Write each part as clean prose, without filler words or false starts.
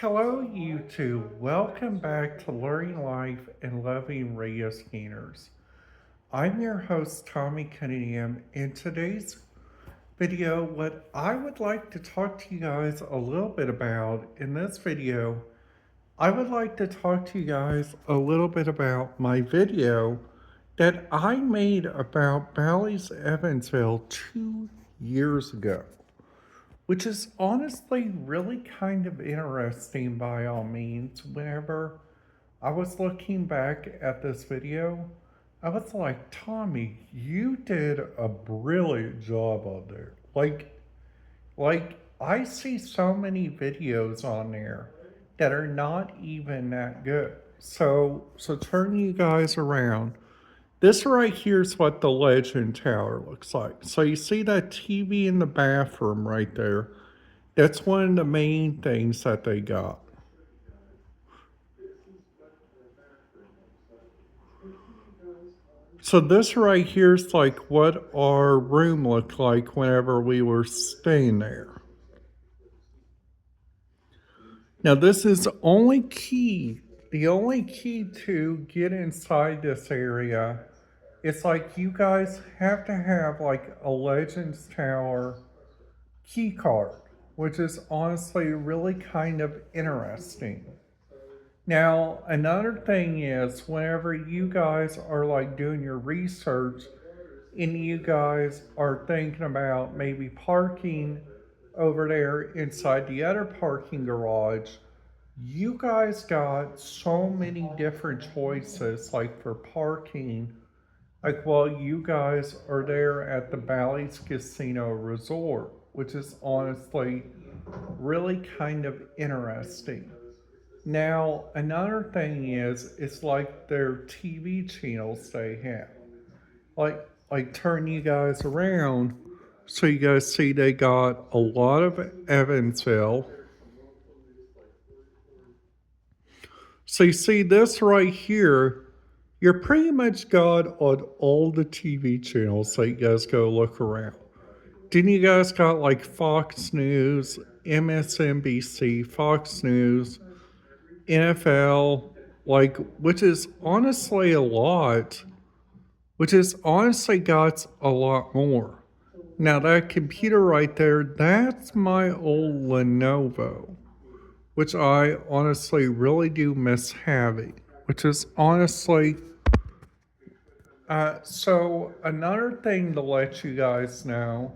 Hello, YouTube. Welcome back to Learning Life and Loving Radio Scanners. I'm your host, Tommy Cunningham. In today's video, what I would like to talk to you guys a little bit about in this video, I would like to talk to you guys a little bit about my video that I made about Bally's Evansville 2 years ago, which is honestly really kind of interesting by all means. Whenever I was looking back at this video, I was like, Tommy, you did a brilliant job on there. Like I see so many videos on there that are not even that good. So turn you guys around. This right here is what the Legend Tower looks like. So you see that TV in the bathroom right there? That's one of the main things that they got. So this right here is like what our room looked like whenever we were staying there. Now this is the only key to get inside this area. It's like you guys have to have like a Legends Tower key card, which is honestly really kind of interesting. Now, another thing is whenever you guys are like doing your research and you guys are thinking about maybe parking over there inside the other parking garage, you guys got so many different choices like for parking. Like while you guys are there at the Bally's Casino Resort, which is honestly really kind of interesting. Now, another thing is, it's like their TV channels they have. Like turn you guys around so you guys see they got a lot of Evansville. So you see this right here, you're pretty much got on all the TV channels so you guys go look around. Didn't you guys got like Fox News, MSNBC, Fox News, NFL, like, which is honestly a lot, which is honestly got a lot more. Now, that computer right there, that's my old Lenovo, which I honestly really do miss having, which is honestly. So, another thing to let you guys know,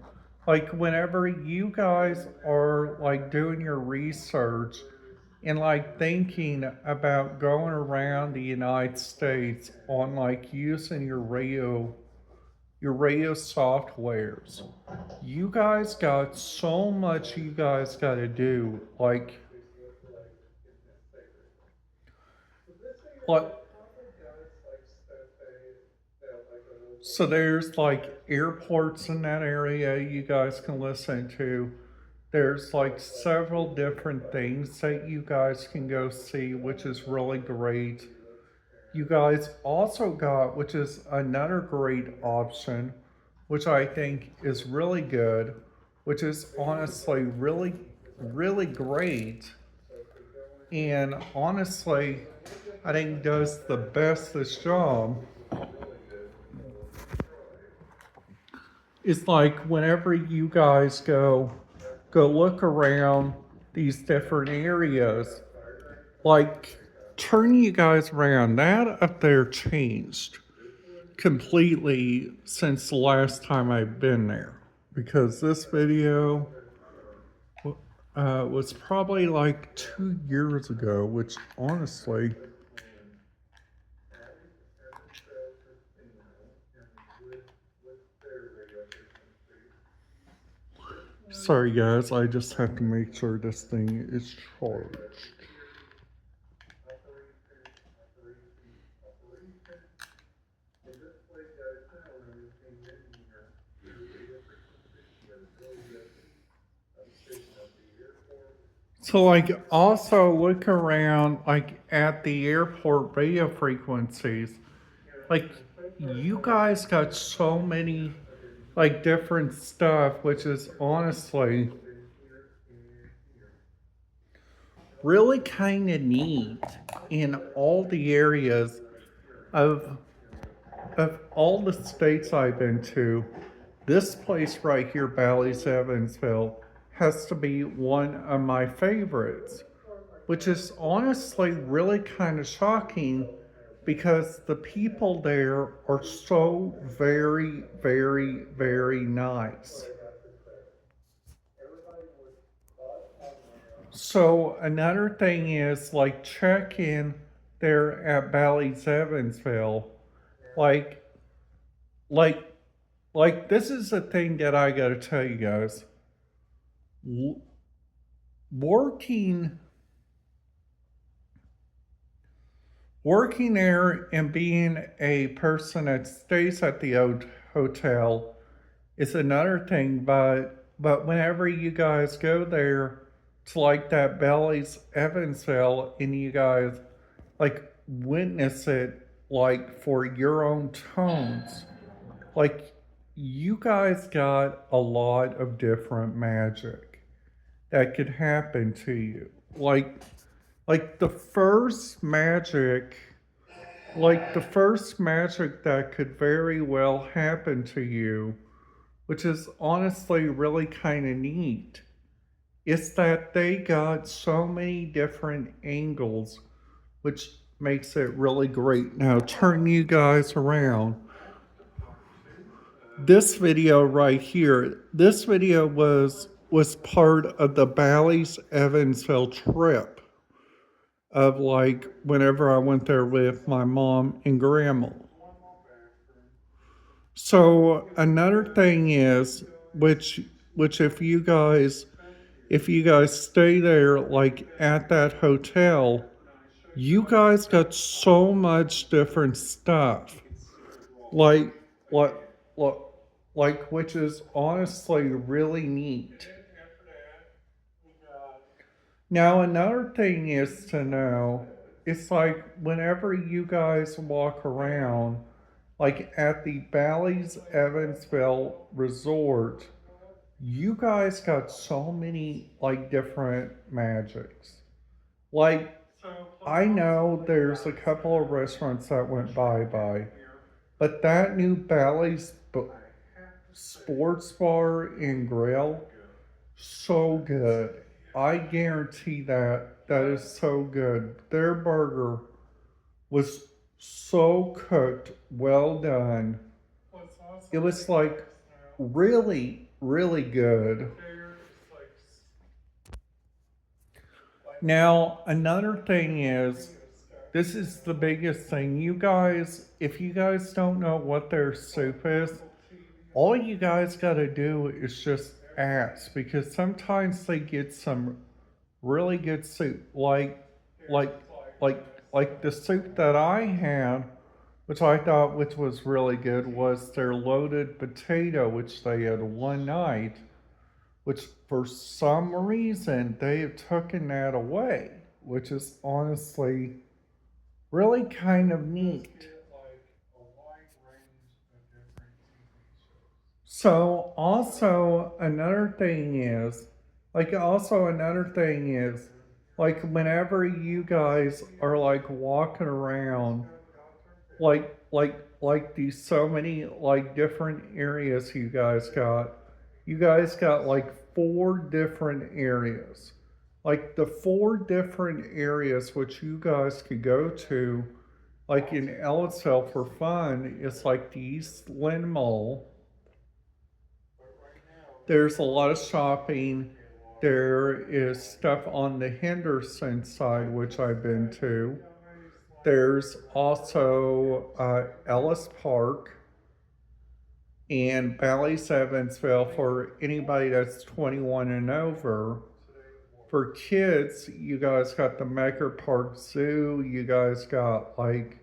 like, whenever you guys are like doing your research and like thinking about going around the United States on like using your radio softwares. You guys got so much you guys got to do like so there's like airports in that area you guys can listen to. There's like several different things that you guys can go see, which is really great. You guys also got, which is another great option, which I think is really good, which is honestly really great. And honestly, I think does the bestest job. It's like whenever you guys go look around these different areas, like turn you guys around, that up there changed completely since the last time I've been there because this video was probably like 2 years ago, which honestly, sorry guys, I just have to make sure this thing is charged. So like also look around like at the airport radio frequencies. Like you guys got so many like different stuff, which is honestly really kind of neat in all the areas of all the states I've been to. This place right here, Bally's Evansville, has to be one of my favorites, which is honestly really kind of shocking because the people there are so very, very, very nice. So another thing is like check in there at Bally's Evansville. Like like this is the thing that I gotta tell you guys. Working working there and being a person that stays at the hotel is another thing, but whenever you guys go there to like that Bally's Evansville and you guys like witness it like for your own tones, like you guys got a lot of different magic that could happen to you. Like the first magic like the first magic that could very well happen to you, which is honestly really kind of neat, is that they got so many different angles, which makes it really great. Now, turn you guys around. This video right here, this video was part of the Bally's Evansville trip of like whenever I went there with my mom and grandma. So another thing is, which if you guys stay there like at that hotel, you guys got so much different stuff. Like like like which is honestly really neat. Now another thing is to know, it's like whenever you guys walk around like at the Bally's Evansville Resort, you guys got so many like different magics. Like I know there's a couple of restaurants that went bye, but that new Bally's sports bar and grill, so good. I guarantee that is so good. Their burger was so cooked, well done. It was like really, really good. Now, another thing is, this is the biggest thing. You guys, if you guys don't know what their soup is, all you guys got to do is just ask because sometimes they get some really good soup. Like, like, like the soup that I had, which I thought which was really good, was their loaded potato, which they had one night, which for some reason they have taken that away, which is honestly really kind of neat. So also another thing is, like whenever you guys are like walking around, like these so many like different areas you guys got like four different areas. Like the four different areas which you guys could go to, like in Ellisville for fun, is like the East Lynn Mall. There's a lot of shopping. There is stuff on the Henderson side, which I've been to. There's also Ellis Park and Bally's Evansville for anybody that's 21 and over. For kids, you guys got the Maker Park Zoo. You guys got like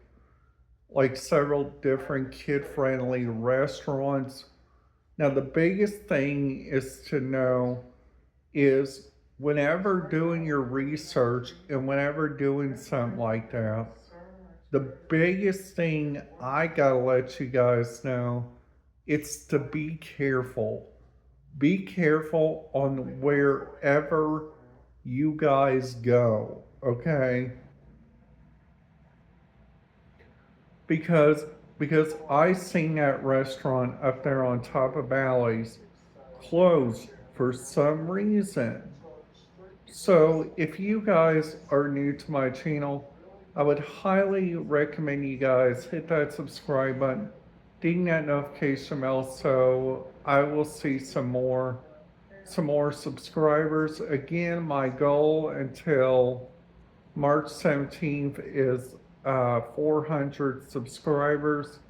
several different kid-friendly restaurants. Now, the biggest thing is to know is whenever doing your research and whenever doing something like that, the biggest thing I gotta let you guys know, it's to be careful. Be careful on wherever you guys go, okay? Because because I seen that restaurant up there on top of Bally's closed for some reason. So if you guys are new to my channel, I would highly recommend you guys hit that subscribe button, ding that notification bell so I will see some more subscribers. Again, my goal until March 17th is 400 subscribers.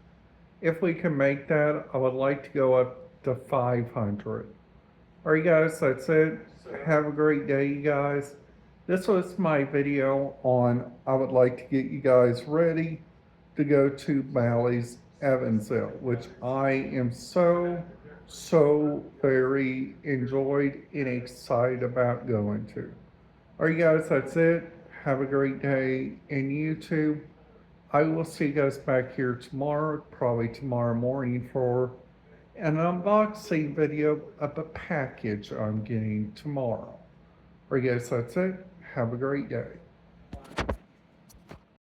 If we can make that, I would like to go up to 500. All right, guys, that's it. Have a great day, you guys. This was my video on I would like to get you guys ready to go to Bally's Evansville, which I am so very enjoyed and excited about going to. All right, guys, that's it. Have a great day. And YouTube, I will see you guys back here tomorrow, probably tomorrow morning, for an unboxing video of a package I'm getting tomorrow. All right, guys, that's it. Have a great day.